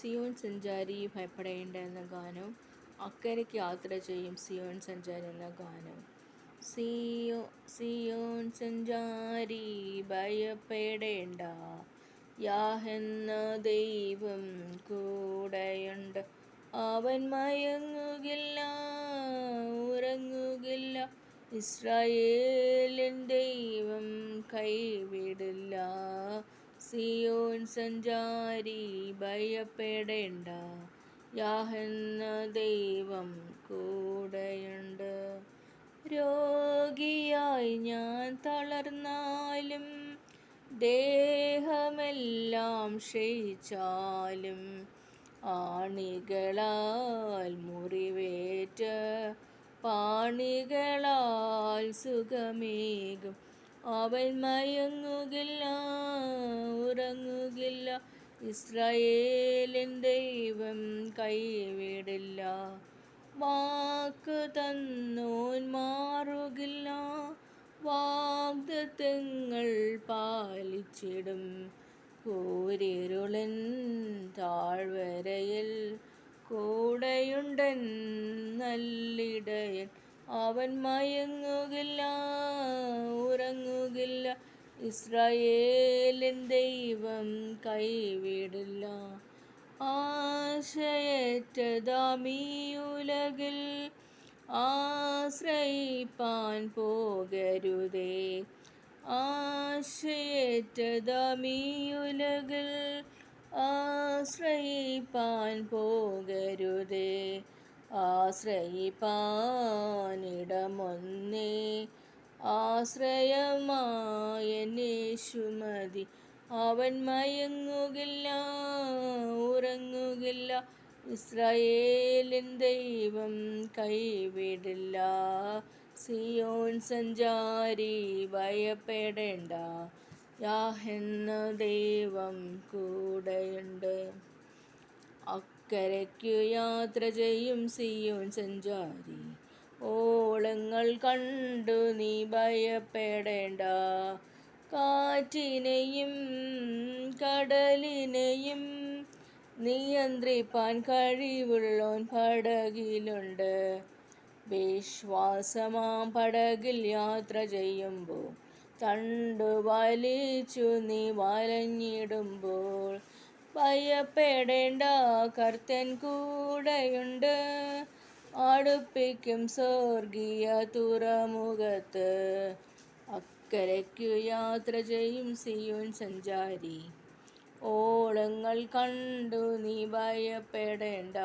സിയോൻ സഞ്ചാരി ഭയപ്പെടേണ്ട എന്ന ഗാനവും അക്കരയ്ക്ക് യാത്ര ചെയ്യും സിയോൻ സഞ്ചാരി എന്ന ഗാനവും. സിയോൻ സഞ്ചാരി ഭയപ്പെടേണ്ട, യാഹെന്ന ദൈവം കൂടെയുണ്ട്. അവൻ മയങ്ങുകില്ല, ഉറങ്ങുകില്ല, ഇസ്രായേലിൻ ദൈവം കൈവിടില്ല. സിയോൻ സഞ്ചാരി ഭയപ്പെടേണ്ട, യാഹെന്ന ദൈവം കൂടെയുണ്ട്. രോഗിയായി ഞാൻ തളർന്നാലും, ദേഹമെല്ലാം ക്ഷയിച്ചാലും, ആണികളാൽ മുറിവേറ്റ പാണികളാൽ സുഖമേകും. അവൻ മയങ്ങുകില്ല, ഉറങ്ങുകില്ല, ഇസ്രായേലിൻ ദൈവം കൈവിടില്ല. വാക്ക് തന്നോൻ മാറുകില്ല, വാഗ്ദത്തങ്ങൾ പാലിച്ചിടും. കൂരിരുളിൻ താഴ്വരയിൽ കൂടെയുണ്ടൻ നല്ലിടയൻ. അവൻ മയങ്ങുകില്ല, ഉറങ്ങുകില്ല, ഇസ്രായേലിൻ ദൈവം കൈവിടില്ല. ആശയറ്റതാമീ ഉലകിൽ ആശ്രയിപ്പാൻ പോകരുതേ. ആശയറ്റതാമീ ഉലകിൽ ആശ്രയിപ്പാൻ പോകരുതേ. ആശ്രയിപ്പാനിടമൊന്നേ, ആശ്രയമായെന്നേശു മതി. അവൻ മയങ്ങുകില്ല, ഉറങ്ങുകില്ല, ഇസ്രായേലിൻ ദൈവം കൈവിടില്ല. സിയോൻ സഞ്ചാരി ഭയപ്പെടേണ്ട, യാഹെന്ന ദൈവം കൂടെയുണ്ട്. അക്കരയ്ക്കു യാത്ര ചെയ്യും സിയോൻ സഞ്ചാരി, ഓളങ്ങൾ കണ്ടു നീ ഭയപ്പെടേണ്ട. കാറ്റിനെയും കടലിനെയും നിയന്ത്രിപ്പാൻ കഴിവുള്ളോൻ പടകിലുണ്ട്. വിശ്വാസമാം പടകിൽ യാത്ര ചെയ്യുമ്പോൾ, തണ്ടു വലിച്ചു നീ വലഞ്ഞിടുമ്പോൾ, ഭയപ്പെടേണ്ട, കർത്തൻ കൂടെയുണ്ട്. അടുപ്പിക്കും സ്വർഗീയ തുറമുഖത്ത്. അക്കരയ്ക്കു യാത്ര ചെയ്യും സിയോൻ സഞ്ചാരി, ഓളങ്ങൾ കണ്ടു നീ ഭയപ്പെടേണ്ട.